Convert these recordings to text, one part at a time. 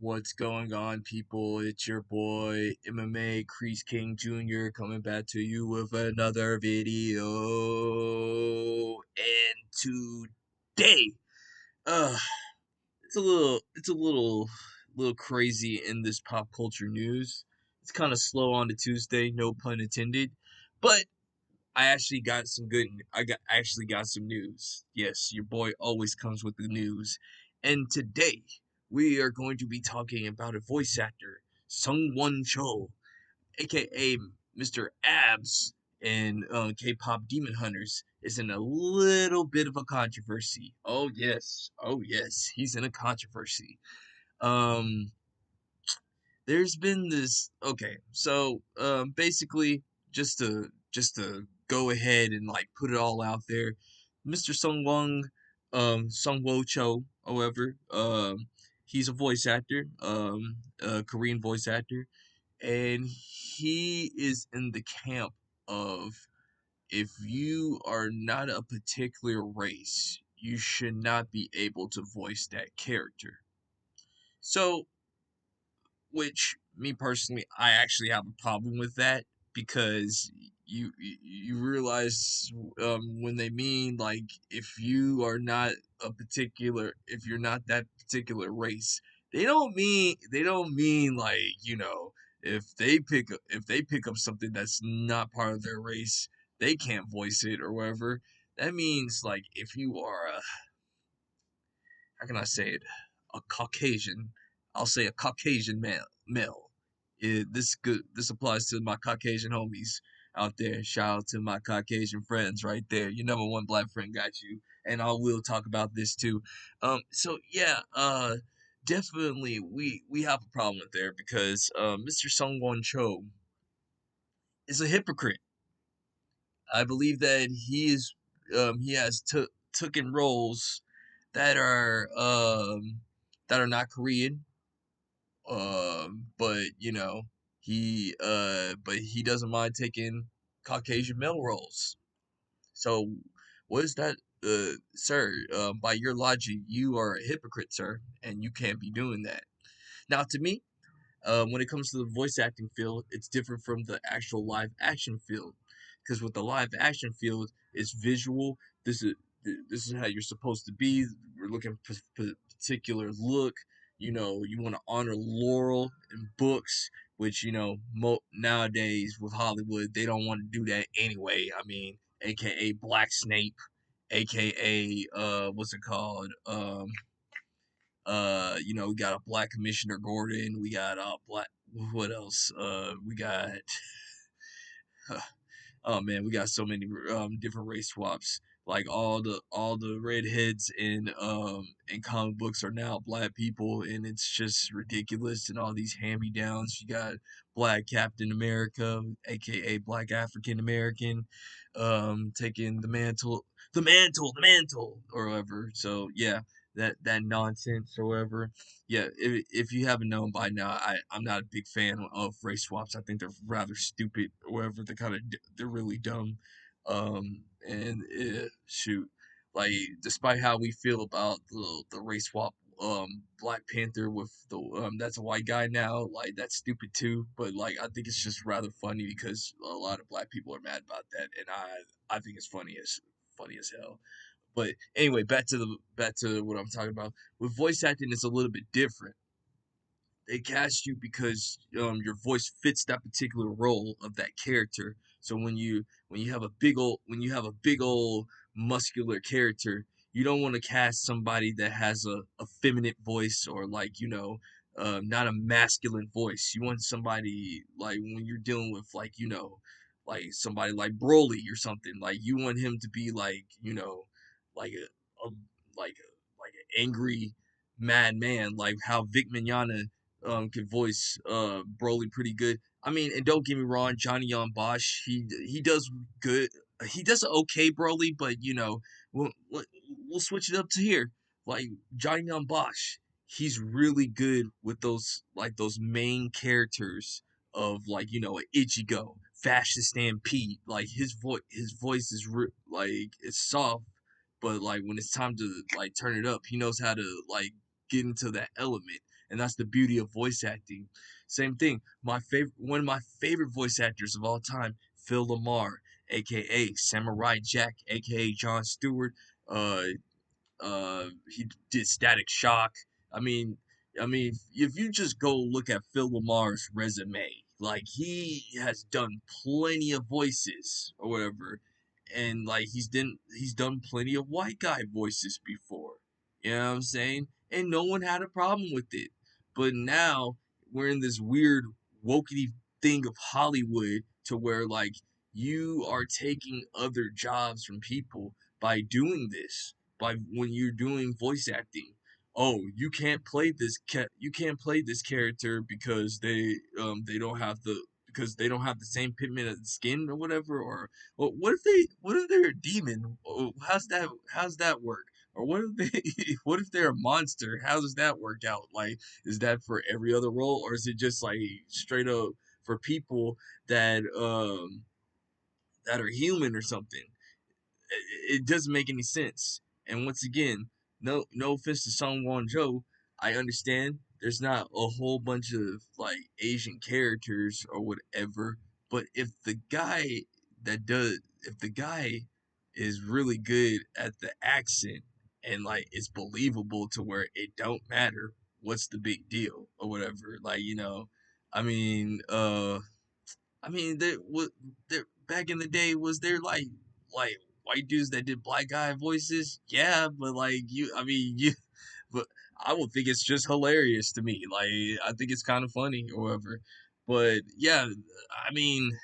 What's going on, people? It's your boy MMA-Kreese-King Jr. coming back to you with another video. And today, uh, it's a little crazy in this pop culture news. It's kind of slow on the Tuesday, no pun intended, but I actually got some good. Actually got some news. Yes, your boy always comes with the news. And today we are going to be talking about a voice actor, Sungwon Cho, aka Mr. Abs, in K-pop Demon Hunters, is in a little bit of a controversy. Oh yes, he's in a controversy. Um, there's been this. Okay, so basically, just to go ahead and like put it all out there, Mr. Sungwoo Cho, however, he's a voice actor, a Korean voice actor, and he is in the camp of, if you are not a particular race, you should not be able to voice that character. So, which me personally, I actually have a problem with that, because you realize, when they mean, like, if you're not that particular race, they don't mean like, if they pick up something that's not part of their race, they can't voice it or whatever. That means, like, if you are a, how can I say it, a Caucasian, I'll say a Caucasian male. This applies to my Caucasian homies out there. Shout out to my Caucasian friends right there. Your number one black friend got you, and I will talk about this too. So yeah, definitely we have a problem there, because Mr. Sungwon Cho is a hypocrite. I believe that he has taken roles that are not Korean, but he doesn't mind taking Caucasian male roles. So what is that, sir? By your logic, you are a hypocrite, sir, and you can't be doing that. Now, to me, when it comes to the voice acting field, it's different from the actual live action field. Because with the live action field, it's visual. This is this is how you're supposed to be. We're looking for particular look. You want to honor Laurel in books, which nowadays with Hollywood, they don't want to do that anyway. I mean, AKA Black Snape, AKA what's it called? We got a black Commissioner Gordon. We got black. What else? We got. Oh man, we got so many different race swaps. Like all the redheads in comic books are now black people, and it's just ridiculous. And all these hand me downs. You got Black Captain America, aka Black African American, taking the mantle, or whatever. So yeah, that nonsense or whatever. Yeah, if you haven't known by now, I'm not a big fan of race swaps. I think they're rather stupid or whatever. They're really dumb. And shoot, like, despite how we feel about the race swap, Black Panther with the that's a white guy now, like, that's stupid too. But like, I think it's just rather funny, because a lot of black people are mad about that, and I think it's funny as hell. But anyway, back to what I'm talking about. With voice acting, it's a little bit different. They cast you because your voice fits that particular role of that character. So when you have a big old muscular character, you don't want to cast somebody that has a feminine voice, or like, not a masculine voice. You want somebody, like, when you're dealing with, like, like somebody like Broly or something, like, you want him to be like, like a like an angry madman, like how Vic Mignogna could voice Broly pretty good. I mean, and don't get me wrong, Johnny Young Bosch, he does good. He does okay Broly, but we'll switch it up to here. Like, Johnny Young Bosch, he's really good with those main characters of, like, Ichigo, Fascist Stampede. Like, his voice is like, it's soft, but like when it's time to like turn it up, he knows how to like get into that element. and that's the beauty of voice acting. Same thing. One of my favorite voice actors of all time, Phil Lamar, aka Samurai Jack, aka Jon Stewart. Uh, he did Static Shock. I mean, if you just go look at Phil Lamar's resume, like he has done plenty of voices or whatever, and like he's done plenty of white guy voices before. You know what I'm saying? And no one had a problem with it. But now we're in this weird wokey thing of Hollywood to where like you are taking other jobs from people by doing this, by when you're doing voice acting. Oh, you can't play this character because they don't have the same pigment of the skin or whatever. Or well, what if they're a demon? Oh, how's that work? Or what if they what if they're a monster? How does that work out? Like, is that for every other role, or is it just like straight up for people that that are human or something? It doesn't make any sense. And once again, no offense to Song Won Jo, I understand there's not a whole bunch of like Asian characters or whatever, but if the guy is really good at the accent and like it's believable to where it don't matter, what's the big deal or whatever? Like, I mean, there back in the day, was there like white dudes that did black guy voices? Yeah, but like but I would think it's just hilarious to me. Like I think it's kind of funny or whatever. But yeah, I mean,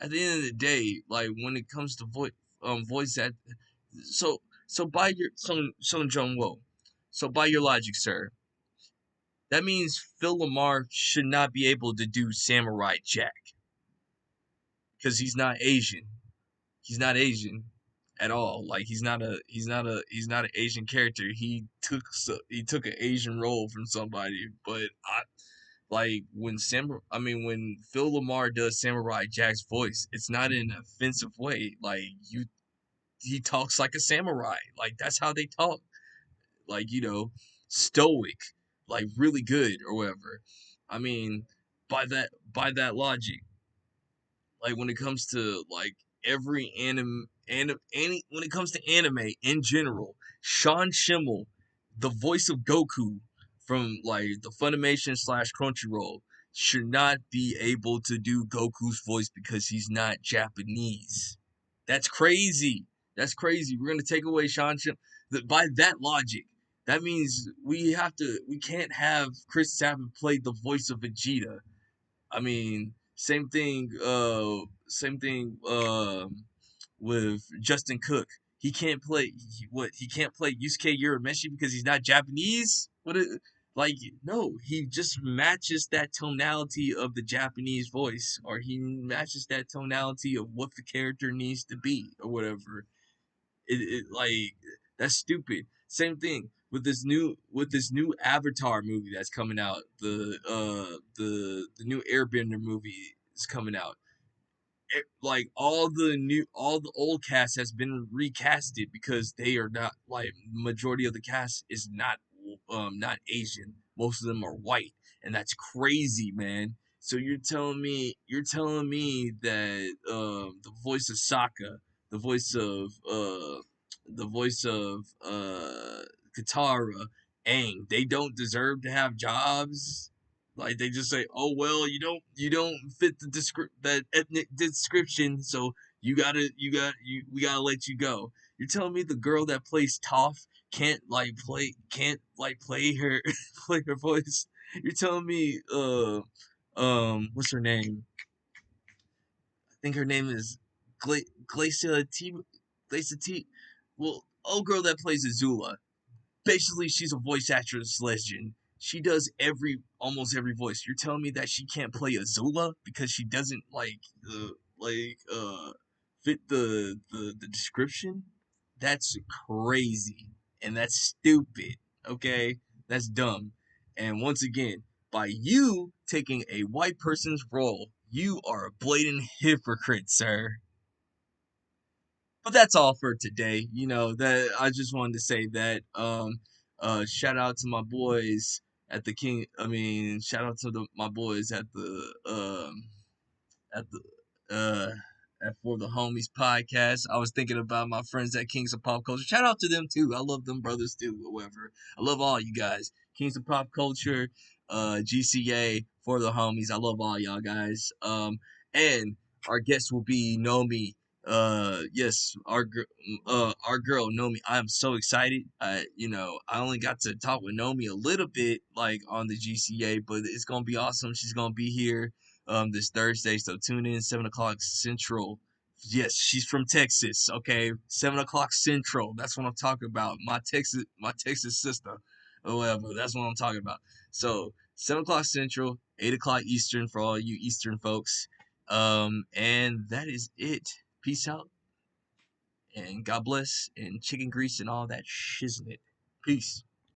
at the end of the day, like when it comes to voice act, so by your Song Jung Wo, so by your logic, sir, that means Phil Lamar should not be able to do Samurai Jack because he's not Asian. He's not Asian at all. Like he's not an Asian character. He took an Asian role from somebody. But when Phil Lamar does Samurai Jack's voice, it's not in an offensive way. Like he talks like a samurai. Like that's how they talk. Like stoic, like really good or whatever. I mean, by that logic, like when it comes to like every when it comes to anime in general, Sean Schimmel, the voice of Goku from like the Funimation slash Crunchyroll, should not be able to do Goku's voice because he's not Japanese. That's crazy. That's crazy. We're gonna take away Sean Schimmel. By that logic, that means we can't have Chris Sabat play the voice of Vegeta. I mean, same thing with Justin Cook. He can't play Yusuke Urameshi because he's not Japanese? Like no, he just matches that tonality of the Japanese voice, or he matches that tonality of what the character needs to be or whatever. It like that's stupid. Same thing with this new Avatar movie that's coming out. The new Airbender movie is coming out. Like all the old cast has been recasted because they are not like majority of the cast is not Asian. Most of them are white, and that's crazy, man. So you're telling me that the voice of Sokka, the voice of the voice of Katara, Aang, they don't deserve to have jobs? Like they just say, "Oh well, you don't fit that ethnic description, so we gotta let you go." You're telling me the girl that plays Toph can't like play her play her voice? You're telling me what's her name? I think her name is Glacia T. Glacia T. Well, old girl that plays Azula, basically she's a voice actress legend. She does almost every voice. You're telling me that she can't play Azula because she doesn't like fit the description? That's crazy and that's stupid. Okay, that's dumb. And once again, by you taking a white person's role, you are a blatant hypocrite, sir. But that's all for today. That I just wanted to say that. Shout out to my boys. at the King. I mean, shout out to my boys at the at For the Homies podcast. I was thinking about my friends at Kings of Pop Culture. Shout out to them too. I love them brothers too. However, I love all you guys. Kings of Pop Culture, GCA, For the Homies. I love all y'all guys. And our guest will be Nomi. Yes, our girl Nomi. I'm so excited. I only got to talk with Nomi a little bit like on the GCA, but it's gonna be awesome. She's gonna be here this Thursday. So tune in 7 o'clock Central. Yes, she's from Texas. Okay, 7 o'clock Central. That's what I'm talking about. My Texas sister, or whatever. That's what I'm talking about. So 7 o'clock Central, 8 o'clock Eastern for all you Eastern folks. And that is it. Peace out and God bless and chicken grease and all that shiznit. Peace.